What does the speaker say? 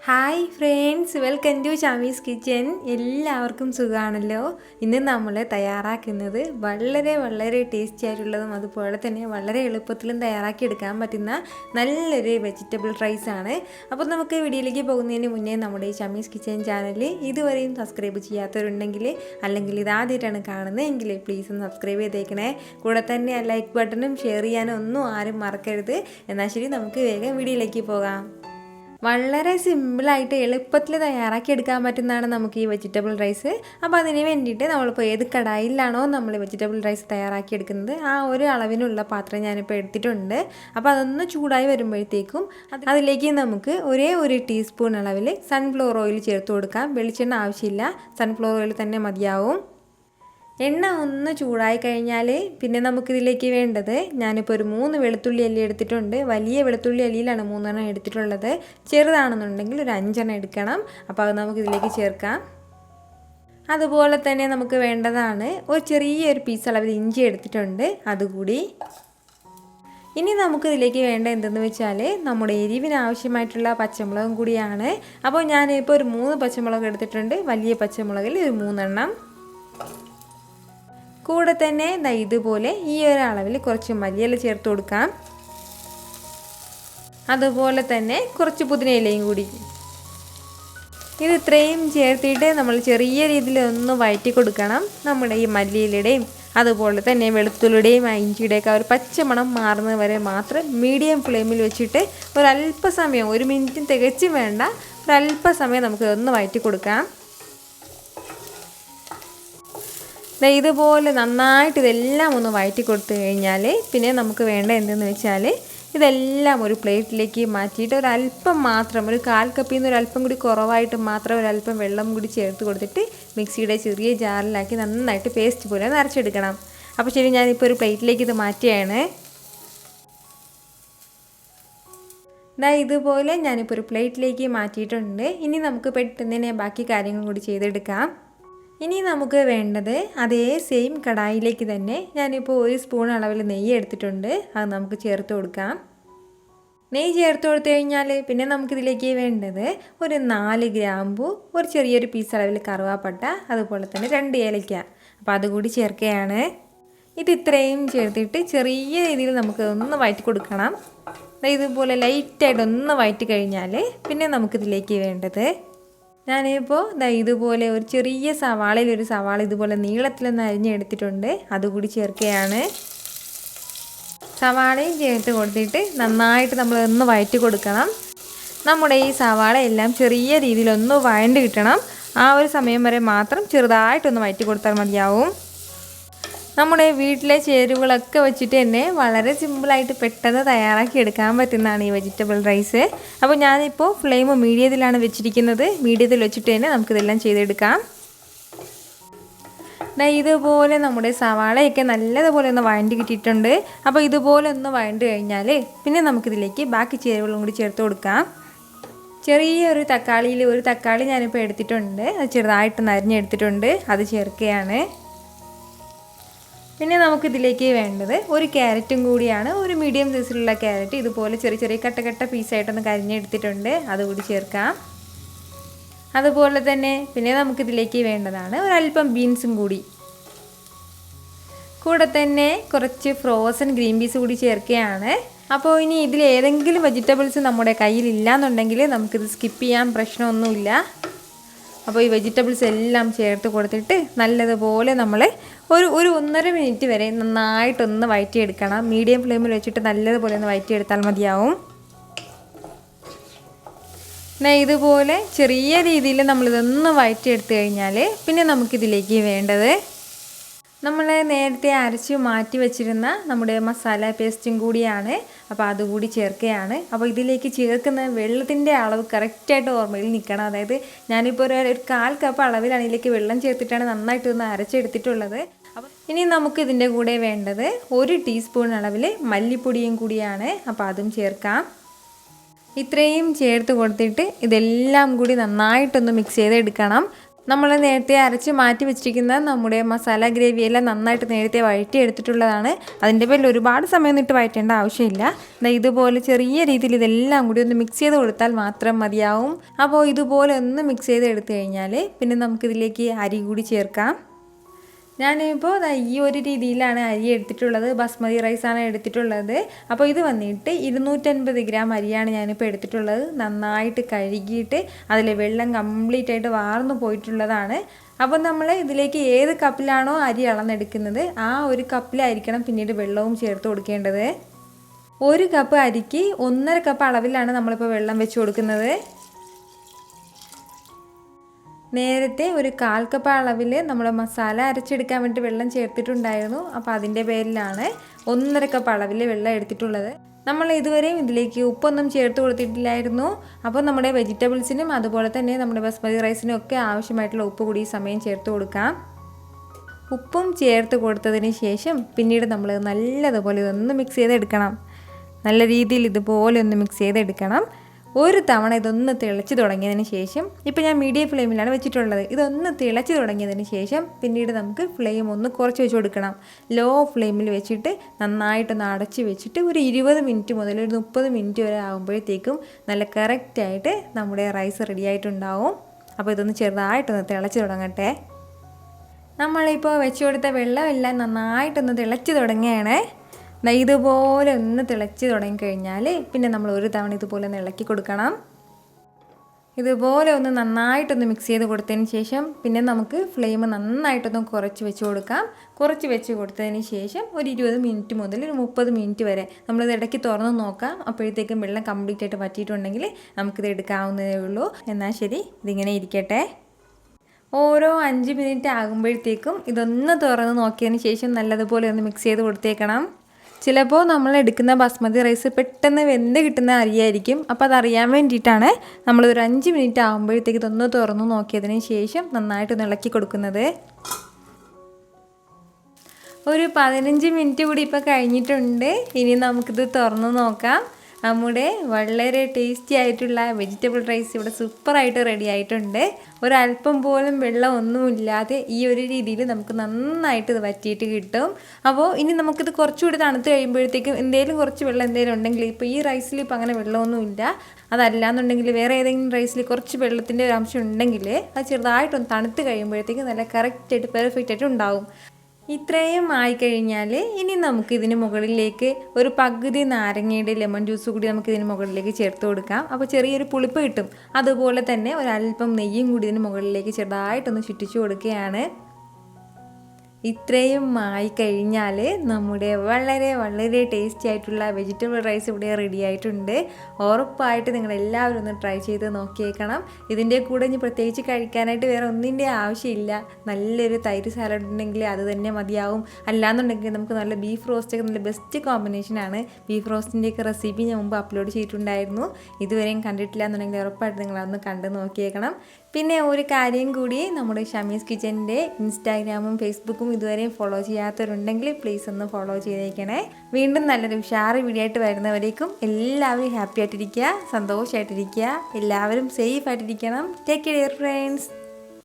Hi friends, welcome to Shami's kitchen. എല്ലാവർക്കും സുഖമാണല്ലോ. ഇന്ന് നമ്മൾ തയ്യാറാക്കുന്നത് വളരെ ടേസ്റ്റി ആയിട്ടുള്ളതും അതുപോലെ തന്നെ വളരെ എളുപ്പത്തിലും തയ്യാറാക്കി എടുക്കാൻ പറ്റുന്ന നല്ലൊരു വെജിറ്റബിൾ റൈസ് ആണ്. അപ്പോൾ നമുക്ക് വീഡിയോയിലേക്ക് പോകുന്നതിന് മുന്നേ നമ്മുടെ ഈ ഷമീസ് കിച്ചൻ ചാനൽ ഇതുവരെയും സബ്സ്ക്രൈബ് ചെയ്യാത്തവരുണ്ടെങ്കിൽ അല്ലെങ്കിൽ ഇതാദ്യമായിട്ടാണ് കാണുന്നതെങ്കിൽ പ്ലീസ് ഒന്ന് സബ്സ്ക്രൈബ് ചെയ്തേക്കണേ. കൂടെ തന്നെ ആ ലൈക്ക് ബട്ടണും ഷെയർ ചെയ്യാനും ഒന്നും ആരും മറക്കരുത്. എന്നാൽ ശരി, നമുക്ക് വേഗം വീഡിയോയിലേക്ക് പോകാം. വളരെ സിമ്പിളായിട്ട് എളുപ്പത്തിൽ തയ്യാറാക്കി എടുക്കാൻ പറ്റുന്നതാണ് നമുക്ക് ഈ വെജിറ്റബിൾ റൈസ്. അപ്പോൾ അതിന് വേണ്ടിയിട്ട് നമ്മളിപ്പോൾ ഏത് കടായിലാണോ നമ്മൾ വെജിറ്റബിൾ റൈസ് തയ്യാറാക്കി എടുക്കുന്നത് ആ ഒരു അളവിനുള്ള പാത്രം ഞാനിപ്പോൾ എടുത്തിട്ടുണ്ട്. അപ്പോൾ അതൊന്ന് ചൂടായി വരുമ്പോഴത്തേക്കും അതിലേക്ക് നമുക്ക് ഒരേ ഒരു ടീസ്പൂൺ അളവിൽ സൺഫ്ലവർ ഓയിൽ ചേർത്ത് കൊടുക്കാം. വെളിച്ചെണ്ണ ആവശ്യമില്ല, സൺഫ്ലവർ ഓയിൽ തന്നെ മതിയാവും. എണ്ണ ഒന്ന് ചൂടായി കഴിഞ്ഞാൽ പിന്നെ നമുക്കിതിലേക്ക് വേണ്ടത്, ഞാനിപ്പോൾ ഒരു 3 വെളുത്തുള്ളി അല്ലി എടുത്തിട്ടുണ്ട്. വലിയ വെളുത്തുള്ളി അല്ലിയിലാണ് 3 എടുത്തിട്ടുള്ളത്. ചെറുതാണെന്നുണ്ടെങ്കിൽ ഒരു 5 എടുക്കണം. അപ്പോൾ അത് നമുക്കിതിലേക്ക് ചേർക്കാം. അതുപോലെ തന്നെ നമുക്ക് വേണ്ടതാണ് ഒരു ചെറിയൊരു പീസ് അളവിൽ ഇഞ്ചി എടുത്തിട്ടുണ്ട്, അതുകൂടി. ഇനി നമുക്കിതിലേക്ക് വേണ്ട എന്തെന്ന് വെച്ചാൽ നമ്മുടെ എരിവിന് ആവശ്യമായിട്ടുള്ള പച്ചമുളകും കൂടിയാണ്. അപ്പോൾ ഞാനിപ്പോൾ ഒരു 3 പച്ചമുളക് എടുത്തിട്ടുണ്ട്. വലിയ പച്ചമുളകിൽ ഒരു 3. കൂടെ തന്നെ ഇതുപോലെ ഈ ഒരു അളവിൽ കുറച്ച് മല്ലിയില ചേർത്ത് കൊടുക്കാം. അതുപോലെ തന്നെ കുറച്ച് പുതിനയിലയും കൂടി. ഇത് ഇത്രയും ചേർത്തിട്ട് നമ്മൾ ചെറിയ രീതിയിൽ ഒന്ന് വഴറ്റി കൊടുക്കണം. നമ്മുടെ ഈ മല്ലിയിലയുടെയും അതുപോലെ തന്നെ വെളുത്തുള്ളിയുടെയും ഇഞ്ചിയുടെയൊക്കെ ഒരു പച്ചമണം മാറുന്നത് വരെ മാത്രം മീഡിയം ഫ്ലെയിമിൽ വെച്ചിട്ട് ഒരല്പസമയം, 1 മിനിറ്റ് തികച്ചും വേണ്ട, ഒരല്പസമയം നമുക്ക് ഒന്ന് വഴറ്റി കൊടുക്കാം. ഇതുപോലെ നന്നായിട്ട് ഇതെല്ലാം ഒന്ന് വഴറ്റി കൊടുത്തു കഴിഞ്ഞാൽ പിന്നെ നമുക്ക് വേണ്ട എന്തെന്ന് വെച്ചാൽ ഇതെല്ലാം ഒരു പ്ലേറ്റിലേക്ക് മാറ്റിയിട്ട് ഒരല്പം മാത്രം, ഒരു 1/4 കപ്പിൽ നിന്ന് ഒരല്പം കൂടി കുറവായിട്ട് മാത്രം ഒരല്പം വെള്ളം കൂടി ചേർത്ത് കൊടുത്തിട്ട് മിക്സിയുടെ ചെറിയ ജാറിലാക്കി നന്നായിട്ട് പേസ്റ്റ് പോലെ നിറച്ചെടുക്കണം. അപ്പോൾ ശരി, ഞാനിപ്പോൾ ഒരു പ്ലേറ്റിലേക്ക് ഇത് മാറ്റിയാണ്. ഇതുപോലെ ഞാനിപ്പോൾ ഒരു പ്ലേറ്റിലേക്ക് മാറ്റിയിട്ടുണ്ട്. ഇനി നമുക്ക് പെട്ടെന്ന് തന്നെ ബാക്കി കാര്യങ്ങൾ കൂടി ചെയ്തെടുക്കാം. ഇനി നമുക്ക് വേണ്ടത് അതേ സെയിം കടായിലേക്ക് തന്നെ ഞാനിപ്പോൾ 1 സ്പൂൺ അളവിൽ നെയ്യ് എടുത്തിട്ടുണ്ട്. അത് നമുക്ക് ചേർത്ത് കൊടുക്കാം. നെയ്യ് ചേർത്ത് കൊടുത്തു കഴിഞ്ഞാൽ പിന്നെ നമുക്കിതിലേക്ക് വേണ്ടത് ഒരു 4 ഗ്രാമ്പു, ഒരു ചെറിയൊരു പീസ് അളവിൽ കറുവാപ്പട്ട, അതുപോലെ തന്നെ 2 ഏലയ്ക്ക. അപ്പോൾ അതുകൂടി ചേർക്കുകയാണ്. ഇത് ഇത്രയും ചേർത്തിട്ട് ചെറിയ രീതിയിൽ നമുക്ക് ഒന്ന് വഴറ്റി കൊടുക്കണം. ഇതുപോലെ ലൈറ്റായിട്ട് ഒന്ന് വഴറ്റി കഴിഞ്ഞാൽ പിന്നെ നമുക്കിതിലേക്ക് വേണ്ടത്, ഞാനിപ്പോൾ ഇതുപോലെ ഒരു ചെറിയ സവാളയിൽ ഒരു സവാള ഇതുപോലെ നീളത്തിലൊന്ന് അരിഞ്ഞെടുത്തിട്ടുണ്ട്. അതുകൂടി ചേർക്കുകയാണ്. സവാളയും ചേർത്ത് കൊടുത്തിട്ട് നന്നായിട്ട് നമ്മളൊന്ന് വഴറ്റി കൊടുക്കണം. നമ്മുടെ ഈ സവാള എല്ലാം ചെറിയ രീതിയിലൊന്ന് വഴണ്ട് കിട്ടണം. ആ ഒരു സമയം വരെ മാത്രം ചെറുതായിട്ടൊന്ന് വഴറ്റി കൊടുത്താൽ മതിയാവും. നമ്മുടെ വീട്ടിലെ ചേരുവകളൊക്കെ വെച്ചിട്ട് തന്നെ വളരെ സിമ്പിളായിട്ട് പെട്ടെന്ന് തയ്യാറാക്കി എടുക്കാൻ പറ്റുന്നതാണ് ഈ വെജിറ്റബിൾ റൈസ്. അപ്പോൾ ഞാനിപ്പോൾ ഫ്ലെയിം മീഡിയത്തിലാണ് വെച്ചിരിക്കുന്നത്. മീഡിയത്തിൽ വെച്ചിട്ട് തന്നെ നമുക്കിതെല്ലാം ചെയ്തെടുക്കാം. ഇതുപോലെ നമ്മുടെ സവാളയൊക്കെ നല്ലതുപോലെ ഒന്ന് വഴണ്ടി കിട്ടിയിട്ടുണ്ട്. അപ്പോൾ ഇതുപോലെ ഒന്ന് വഴണ്ട് കഴിഞ്ഞാൽ പിന്നെ നമുക്കിതിലേക്ക് ബാക്കി ചേരുവകളും കൂടി ചേർത്ത് കൊടുക്കാം. ചെറിയൊരു തക്കാളിയിൽ ഒരു തക്കാളി ഞാനിപ്പോൾ എടുത്തിട്ടുണ്ട്. അത് ചെറുതായിട്ടൊന്ന് അരിഞ്ഞെടുത്തിട്ടുണ്ട്. അത് ചേർക്കുകയാണ്. പിന്നെ നമുക്കിതിലേക്ക് വേണ്ടത് ഒരു ക്യാരറ്റും കൂടിയാണ്. ഒരു മീഡിയം സൈസിലുള്ള ക്യാരറ്റ് ഇതുപോലെ ചെറിയ കട്ട പീസായിട്ടൊന്ന് കരിഞ്ഞെടുത്തിട്ടുണ്ട്. അതുകൂടി ചേർക്കാം. അതുപോലെ തന്നെ പിന്നെ നമുക്കിതിലേക്ക് വേണ്ടതാണ് ഒരല്പം ബീൻസും കൂടി. കൂടെ തന്നെ കുറച്ച് ഫ്രോസൺ ഗ്രീൻ പീസ് കൂടി ചേർക്കുകയാണ്. അപ്പോൾ ഇനി ഇതിൽ ഏതെങ്കിലും വെജിറ്റബിൾസ് നമ്മുടെ കയ്യിലില്ല എന്നുണ്ടെങ്കിൽ നമുക്കിത് സ്കിപ്പ് ചെയ്യാൻ പ്രശ്നമൊന്നുമില്ല. അപ്പോൾ ഈ വെജിറ്റബിൾസ് എല്ലാം ചേർത്ത് കൊടുത്തിട്ട് നല്ലതുപോലെ നമ്മൾ ഒരു 1.5 മിനിറ്റ് വരെ നന്നായിട്ടൊന്ന് വഴറ്റിയെടുക്കണം. മീഡിയം ഫ്ലെയിമിൽ വെച്ചിട്ട് നല്ലതുപോലെ ഒന്ന് വഴറ്റിയെടുത്താൽ മതിയാവും. ഇതുപോലെ ചെറിയ രീതിയിൽ നമ്മളിതൊന്ന് വഴറ്റിയെടുത്ത് കഴിഞ്ഞാൽ പിന്നെ നമുക്കിതിലേക്ക് വേണ്ടത് നമ്മൾ നേരത്തെ അരച്ച് മാറ്റി വെച്ചിരുന്ന നമ്മുടെ മസാല പേസ്റ്റും കൂടിയാണ്. അപ്പോൾ അതുകൂടി ചേർക്കുകയാണ്. അപ്പോൾ ഇതിലേക്ക് ചേർക്കുന്ന വെള്ളത്തിൻ്റെ അളവ് കറക്റ്റായിട്ട് ഓർമ്മയിൽ നിൽക്കണം. അതായത് ഞാനിപ്പോൾ ഒരു 1/4 കപ്പ് അളവിലാണ് ഇതിലേക്ക് വെള്ളം ചേർത്തിട്ടാണ് നന്നായിട്ടൊന്ന് അരച്ചെടുത്തിട്ടുള്ളത്. അപ്പോൾ ഇനി നമുക്ക് ഇതിൻ്റെ കൂടെ വേണ്ടത് 1 ടീസ്പൂൺ അളവിൽ മല്ലിപ്പൊടിയും കൂടിയാണ്. അപ്പോൾ അതും ചേർക്കാം. ഇത്രയും ചേർത്ത് കൊടുത്തിട്ട് ഇതെല്ലാം കൂടി നന്നായിട്ടൊന്ന് മിക്സ് ചെയ്തെടുക്കണം. നമ്മൾ നേരത്തെ അരച്ച് മാറ്റി വെച്ചിരിക്കുന്ന നമ്മുടെ മസാല ഗ്രേവിയെല്ലാം നന്നായിട്ട് നേരത്തെ വഴറ്റി എടുത്തിട്ടുള്ളതാണ്. അതിൻ്റെ പേരിൽ ഒരുപാട് സമയം ഇട്ട് വഴറ്റേണ്ട ആവശ്യമില്ല. ഇതുപോലെ ചെറിയ രീതിയിൽ ഇതെല്ലാം കൂടി ഒന്ന് മിക്സ് ചെയ്ത് കൊടുത്താൽ മാത്രം മതിയാവും. അപ്പോൾ ഇതുപോലെ ഒന്ന് മിക്സ് ചെയ്ത് എടുത്തു കഴിഞ്ഞാൽ പിന്നെ നമുക്കിതിലേക്ക് അരി കൂടി ചേർക്കാം. ഞാനിപ്പോൾ ഈ ഒരു രീതിയിലാണ് അരി എടുത്തിട്ടുള്ളത്. ബസ്മതി റൈസാണ് എടുത്തിട്ടുള്ളത്. അപ്പോൾ ഇത് വന്നിട്ട് 250 ഗ്രാം അരിയാണ് ഞാനിപ്പോൾ എടുത്തിട്ടുള്ളത്. നന്നായിട്ട് കഴുകിയിട്ട് അതിലെ വെള്ളം കംപ്ലീറ്റ് ആയിട്ട് വാർന്നു പോയിട്ടുള്ളതാണ്. അപ്പോൾ നമ്മൾ ഇതിലേക്ക് ഏത് കപ്പിലാണോ അരി അളന്നെടുക്കുന്നത് ആ ഒരു കപ്പിലായിരിക്കണം പിന്നീട് വെള്ളവും ചേർത്ത് കൊടുക്കേണ്ടത്. 1 കപ്പ് അരിക്ക് 1.5 കപ്പ് അളവിലാണ് നമ്മളിപ്പോൾ വെള്ളം വെച്ച് കൊടുക്കുന്നത്. നേരത്തെ ഒരു 1/4 കപ്പ് അളവിൽ നമ്മൾ മസാല അരച്ചെടുക്കാൻ വേണ്ടി വെള്ളം ചേർത്തിട്ടുണ്ടായിരുന്നു. അപ്പോൾ അതിൻ്റെ പേരിലാണ് 1.5 കപ്പ് അളവിൽ വെള്ളം എടുത്തിട്ടുള്ളത്. നമ്മൾ ഇതുവരെയും ഇതിലേക്ക് ഉപ്പൊന്നും ചേർത്ത് കൊടുത്തിട്ടില്ലായിരുന്നു. അപ്പോൾ നമ്മുടെ വെജിറ്റബിൾസിനും അതുപോലെ തന്നെ നമ്മുടെ ബസ്മതി റൈസിനും ഒക്കെ ആവശ്യമായിട്ടുള്ള ഉപ്പ് കൂടി ഈ സമയം ചേർത്ത് കൊടുക്കാം. ഉപ്പും ചേർത്ത് കൊടുത്തതിന് ശേഷം പിന്നീട് നമ്മൾ നല്ലതുപോലെ ഇതൊന്ന് മിക്സ് ചെയ്തെടുക്കണം. നല്ല രീതിയിൽ ഇതുപോലെ ഒന്ന് മിക്സ് ചെയ്തെടുക്കണം. ഒരു തവണ ഇതൊന്ന് തിളച്ച് തുടങ്ങിയതിന് ശേഷം, ഇപ്പോൾ ഞാൻ മീഡിയം ഫ്ലെയിമിലാണ് വെച്ചിട്ടുള്ളത്, ഇതൊന്ന് തിളച്ച് തുടങ്ങിയതിന് ശേഷം പിന്നീട് നമുക്ക് ഫ്ലെയിം ഒന്ന് കുറച്ച് വെച്ച് കൊടുക്കണം. ലോ ഫ്ലെയിമിൽ വെച്ചിട്ട് നന്നായിട്ടൊന്ന് അടച്ച് വെച്ചിട്ട് ഒരു 20 മിനിറ്റ് മുതൽ ഒരു 30 മിനിറ്റ് വരെ ആകുമ്പോഴത്തേക്കും നല്ല കറക്റ്റായിട്ട് നമ്മുടെ റൈസ് റെഡി ആയിട്ടുണ്ടാവും. അപ്പോൾ ഇതൊന്ന് ചെറുതായിട്ടൊന്ന് തിളച്ച് തുടങ്ങട്ടെ. നമ്മളിപ്പോൾ വെച്ച് കൊടുത്ത വെള്ളമെല്ലാം നന്നായിട്ടൊന്ന് തിളച്ച് തുടങ്ങുകയാണ്. ഇതുപോലെ ഒന്ന് തിളച്ച് തുടങ്ങിക്കഴിഞ്ഞാൽ പിന്നെ നമ്മൾ ഒരു തവണ ഇതുപോലെ ഒന്ന് ഇളക്കി കൊടുക്കണം. ഇതുപോലെ ഒന്ന് നന്നായിട്ടൊന്ന് മിക്സ് ചെയ്ത് കൊടുത്തതിന് ശേഷം പിന്നെ നമുക്ക് ഫ്ലെയിം നന്നായിട്ടൊന്ന് കുറച്ച് വെച്ച് കൊടുക്കാം. കുറച്ച് വെച്ച് കൊടുത്തതിന് ശേഷം ഒരു 20 മിനിറ്റ് മുതൽ ഒരു 30 മിനിറ്റ് വരെ നമ്മളിത് ഇടയ്ക്ക് തുറന്ന് നോക്കാം. അപ്പോഴത്തേക്കും വെള്ളം കംപ്ലീറ്റ് ആയിട്ട് വറ്റിയിട്ടുണ്ടെങ്കിൽ നമുക്കിത് എടുക്കാവുന്നതേ ഉള്ളൂ. എന്നാൽ ശരി, ഇതിങ്ങനെ ഇരിക്കട്ടെ. ഓരോ 5 മിനിറ്റ് ആകുമ്പോഴത്തേക്കും ഇതൊന്ന് തുറന്ന് നോക്കിയതിന് ശേഷം നല്ലതുപോലെ ഒന്ന് മിക്സ് ചെയ്ത് കൊടുത്തേക്കണം. ചിലപ്പോൾ നമ്മൾ എടുക്കുന്ന ബസ്മതി റൈസ് പെട്ടെന്ന് വെന്ത് കിട്ടുന്ന അരിയായിരിക്കും. അപ്പോൾ അതറിയാൻ വേണ്ടിയിട്ടാണ് നമ്മളൊരു 5 മിനിറ്റ് ആകുമ്പോഴത്തേക്ക് ഇതൊന്ന് തുറന്ന് നോക്കിയതിന് ശേഷം നന്നായിട്ടൊന്ന് ഇളക്കി കൊടുക്കുന്നത്. ഒരു 15 മിനിറ്റ് കൂടി ഇപ്പോൾ കഴിഞ്ഞിട്ടുണ്ട്. ഇനി നമുക്കിത് തുറന്ന് നോക്കാം. നമ്മുടെ വളരെ ടേസ്റ്റി ആയിട്ടുള്ള വെജിറ്റബിൾ റൈസ് ഇവിടെ സൂപ്പറായിട്ട് റെഡി ആയിട്ടുണ്ട്. ഒരല്പം പോലും വെള്ളം ഒന്നുമില്ലാതെ ഈ ഒരു രീതിയിൽ നമുക്ക് നന്നായിട്ട് ഇത് വറ്റിയിട്ട് കിട്ടും. അപ്പോൾ ഇനി നമുക്കിത് കുറച്ചുകൂടി തണുത്ത് കഴിയുമ്പോഴത്തേക്കും എന്തെങ്കിലും കുറച്ച് വെള്ളം എന്തെങ്കിലും ഉണ്ടെങ്കിൽ, ഇപ്പോൾ ഈ റൈസിൽ ഇപ്പോൾ അങ്ങനെ വെള്ളമൊന്നുമില്ല, അതല്ലാന്നുണ്ടെങ്കിൽ വേറെ ഏതെങ്കിലും റൈസിൽ കുറച്ച് വെള്ളത്തിൻ്റെ ഒരു അംശം ഉണ്ടെങ്കിൽ അത് ചെറുതായിട്ടൊന്ന് തണുത്ത് കഴിയുമ്പോഴത്തേക്കും നല്ല കറക്റ്റായിട്ട് പെർഫെക്റ്റ് ആയിട്ട് ഉണ്ടാവും. ഇത്രയും ആയിക്കഴിഞ്ഞാൽ ഇനി നമുക്ക് ഇതിന് മുകളിലേക്ക് ഒരു പകുതി നാരങ്ങയുടെ ലെമൺ ജ്യൂസ് കൂടി നമുക്ക് ഇതിന് മുകളിലേക്ക് ചേർത്ത് കൊടുക്കാം. അപ്പോൾ ചെറിയൊരു പുളിപ്പ് കിട്ടും. അതുപോലെ തന്നെ ഒരല്പം നെയ്യും കൂടി ഇതിന് മുകളിലേക്ക് ചെറുതായിട്ടൊന്ന് ചുറ്റിച്ചു കൊടുക്കുകയാണ്. ഇത്രയും ആയിക്കഴിഞ്ഞാൽ നമ്മുടെ വളരെ വളരെ ടേസ്റ്റി ആയിട്ടുള്ള വെജിറ്റബിൾ റൈസ് ഇവിടെ റെഡി ആയിട്ടുണ്ട്. ഉറപ്പായിട്ട് നിങ്ങളെല്ലാവരും ഒന്ന് ട്രൈ ചെയ്ത് നോക്കിയേക്കണം. ഇതിൻ്റെ കൂടെ ഇനി പ്രത്യേകിച്ച് കഴിക്കാനായിട്ട് വേറെ ഒന്നിൻ്റെ ആവശ്യമില്ല. നല്ലൊരു തൈര് സാലഡ് ഉണ്ടെങ്കിൽ അത് തന്നെ മതിയാവും. അല്ലാന്നുണ്ടെങ്കിൽ നമുക്ക് നല്ല ബീഫ് റോസ്റ്റൊക്കെ നല്ല ബെസ്റ്റ് കോമ്പിനേഷനാണ്. ബീഫ് റോസ്റ്റിൻ്റെയൊക്കെ റെസിപ്പി ഞാൻ മുമ്പ് അപ്ലോഡ് ചെയ്തിട്ടുണ്ടായിരുന്നു. ഇതുവരെയും കണ്ടിട്ടില്ല എന്നുണ്ടെങ്കിൽ ഉറപ്പായിട്ട് നിങ്ങളതൊന്ന് കണ്ട് നോക്കിയേക്കണം. പിന്നെ ഒരു കാര്യം കൂടി, നമ്മുടെ ഷമീസ് കിച്ചൻ്റെ ഇൻസ്റ്റാഗ്രാമും ഫേസ്ബുക്കും ഇതുവരെയും ഫോളോ ചെയ്യാത്തവരുണ്ടെങ്കിൽ പ്ലീസ് ഒന്ന് ഫോളോ ചെയ്തേക്കണേ. വീണ്ടും നല്ലൊരു ഉഷാറ് വീഡിയോ ആയിട്ട് വരുന്നവരേക്കും എല്ലാവരും ഹാപ്പി ആയിട്ടിരിക്കുക, സന്തോഷമായിട്ടിരിക്കുക, എല്ലാവരും സേഫ് ആയിട്ടിരിക്കണം. Take care friends.